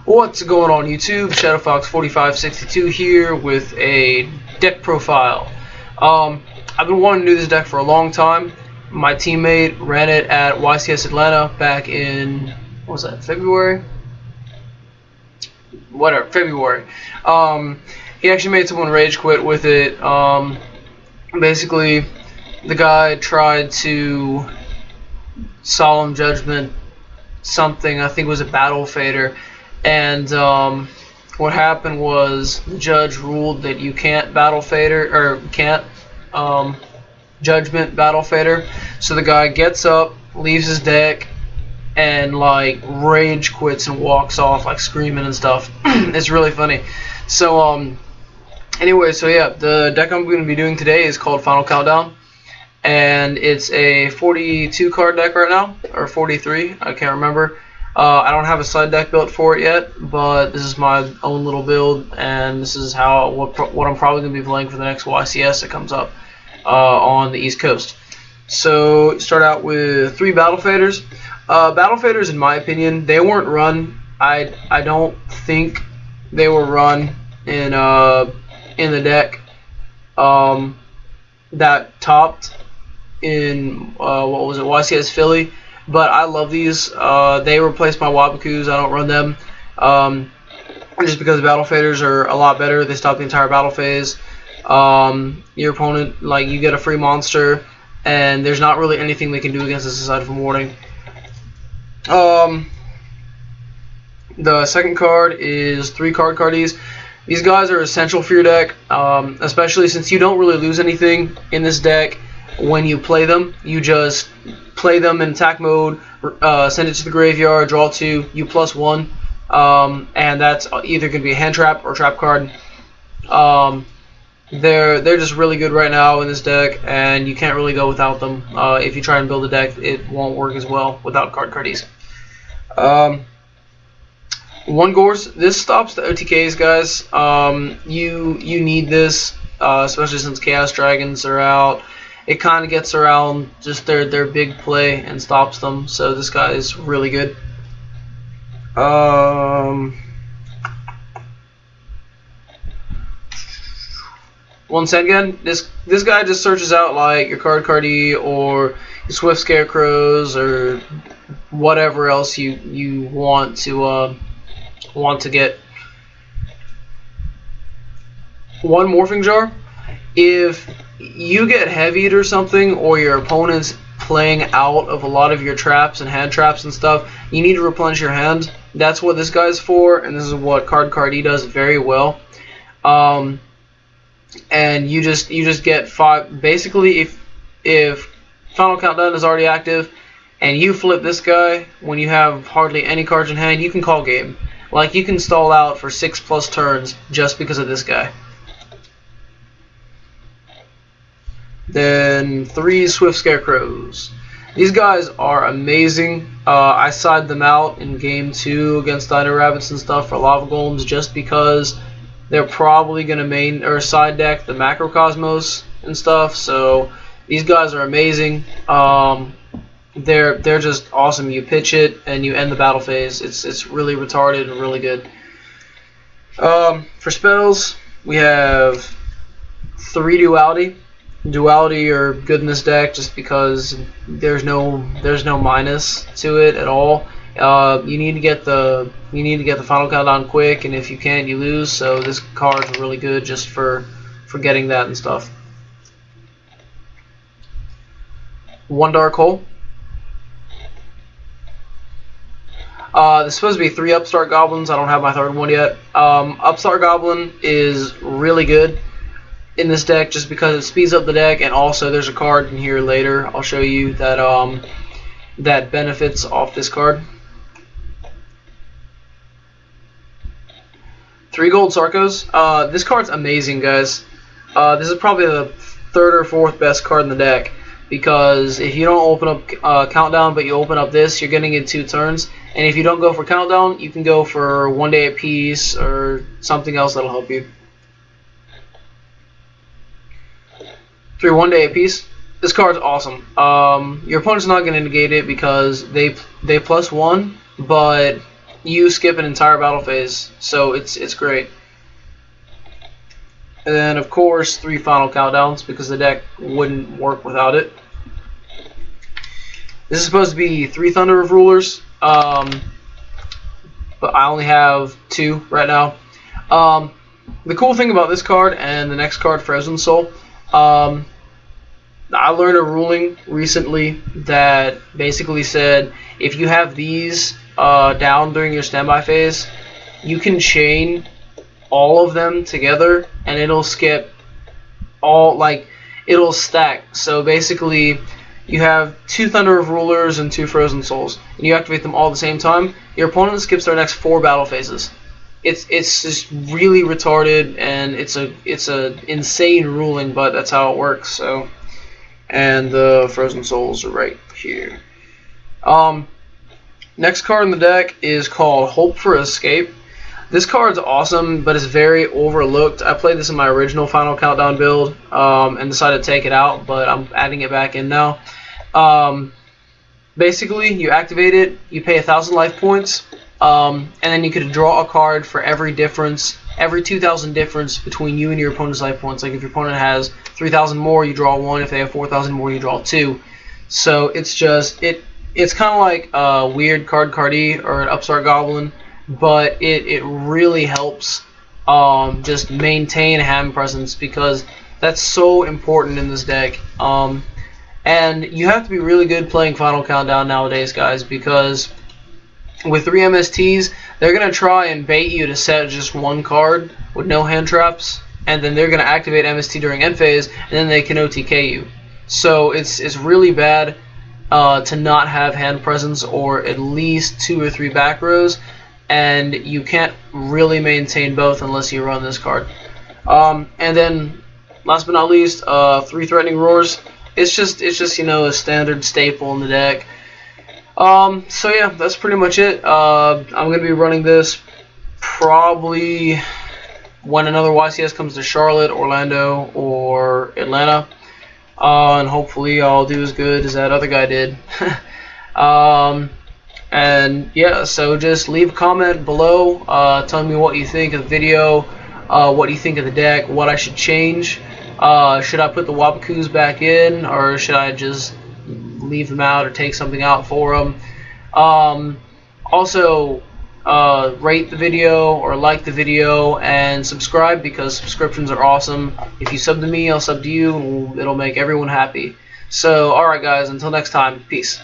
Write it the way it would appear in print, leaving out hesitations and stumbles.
What's going on YouTube? ShadowFox4562 here with a deck profile. I've been wanting to do this deck for a long time. My teammate ran it at YCS Atlanta back in, what was that, February? Whatever, February. He actually made someone rage quit with it. Basically, the guy tried to Solemn Judgment something, I think it was a Battle Fader, and what happened was the judge ruled that you can't Battle Fader, or can't Judgment Battle Fader. So the guy gets up, leaves his deck, and like rage quits and walks off like screaming and stuff. It's really funny. So anyway, so yeah, the deck I'm going to be doing today is called Final Countdown, and it's a 42 card deck right now, or 43, I can't remember. I don't have a side deck built for it yet, but this is my own little build, and this is what I'm probably going to be playing for the next YCS that comes up on the East Coast. So start out with 3 Battle Faders. Battle Faders, in my opinion, they weren't run. I don't think they were run in the deck that topped in what was it, YCS Philly. But I love these. They replaced my Wabakus. I don't run them just because Battle Faders are a lot better. They stop the entire battle phase. Your opponent, like, you get a free monster, and there's not really anything they can do against this aside from warding. The second card is 3 cardies. These guys are essential for your deck, especially since you don't really lose anything in this deck when you play them. You just play them in attack mode, send it to the graveyard, draw 2, you +1, and that's either going to be a hand trap or trap card. They're just really good right now in this deck, and you can't really go without them. If you try and build a deck, it won't work as well without cardies. One Gorse, this stops the OTKs, guys. You need this, especially since Chaos Dragons are out. It kind of gets around just their big play and stops them, so this guy is really good. Once again, this guy just searches out like your Cardie or your Swift Scarecrows or whatever else you want to get. One Morphing Jar. If you get heavied or something, or your opponent's playing out of a lot of your traps and hand traps and stuff, you need to replenish your hand. That's what this guy's for, and this is what Cardie does very well. And you just get 5. Basically, if Final Countdown is already active and you flip this guy when you have hardly any cards in hand, you can call game. Like, you can stall out for 6+ turns just because of this guy. Then 3 Swift Scarecrows. These guys are amazing. I side them out in game 2 against Dino Rabbits and stuff for Lava Golems just because they're probably going to main or side deck the Macrocosmos and stuff. So these guys are amazing. They're just awesome. You pitch it and you end the battle phase. It's really retarded and really good. For spells, we have 3 Duality. Duality are good in this deck just because there's no minus to it at all. You need to get the Final Countdown quick, and if you can't, you lose. So this card's really good just for getting that and stuff. 1 Dark Hole. There's supposed to be 3 Upstart Goblins. I don't have my 3rd one yet. Upstart Goblin is really good in this deck just because it speeds up the deck, and also there's a card in here later I'll show you that that benefits off this card. 3 Gold Sarcos. This card's amazing, guys. This is probably the 3rd or 4th best card in the deck, because if you don't open up Countdown but you open up this, you're getting it 2 turns, and if you don't go for Countdown, you can go for 1 day apiece or something else that'll help you. 3 1 day apiece. This card's awesome. Your opponent's not going to negate it because they +1, but you skip an entire battle phase, so it's great. And then, of course, 3 final countdowns, because the deck wouldn't work without it. This is supposed to be 3 Thunder of Rulers, but I only have 2 right now. The cool thing about this card and the next card, Frozen Soul, I learned a ruling recently that basically said if you have these down during your standby phase, you can chain all of them together and it'll skip all, like, it'll stack. So basically you have 2 Thunder of Rulers and 2 Frozen Souls, and you activate them all at the same time. Your opponent skips their next 4 battle phases. It's just really retarded, and it's a insane ruling, but that's how it works. So, and the Frozen Souls are right here. Next card in the deck is called Hope for Escape. This card's awesome, but it's very overlooked. I played this in my original Final Countdown build and decided to take it out, but I'm adding it back in now. Basically, you activate it, you pay 1,000 life points, and then you could draw a card for every 2,000 difference between you and your opponent's life points. Like if your opponent has 3,000 more, you draw 1. If they have 4,000 more, you draw 2. So it's just it's kind of like a weird card-cardie or an Upstart Goblin, but it really helps just maintain hand presence, because that's so important in this deck. And you have to be really good playing Final Countdown nowadays, guys, because with 3 MSTs, they're going to try and bait you to set just 1 card with no hand traps, and then they're going to activate MST during end phase, and then they can OTK you. So it's really bad to not have hand presence or at least 2 or 3 back rows, and you can't really maintain both unless you run this card. And then, last but not least, 3 Threatening Roars. It's just you know, a standard staple in the deck. So yeah, that's pretty much it. I'm gonna be running this probably when another YCS comes to Charlotte, Orlando, or Atlanta, and hopefully I'll do as good as that other guy did. And yeah, so just leave a comment below, telling me what you think of the video, what you think of the deck, what I should change. Should I put the Wapakus back in, or should I just leave them out or take something out for them? Also, rate the video or like the video and subscribe, because subscriptions are awesome. If you sub to me, I'll sub to you, and it'll make everyone happy. So, alright guys, until next time, peace.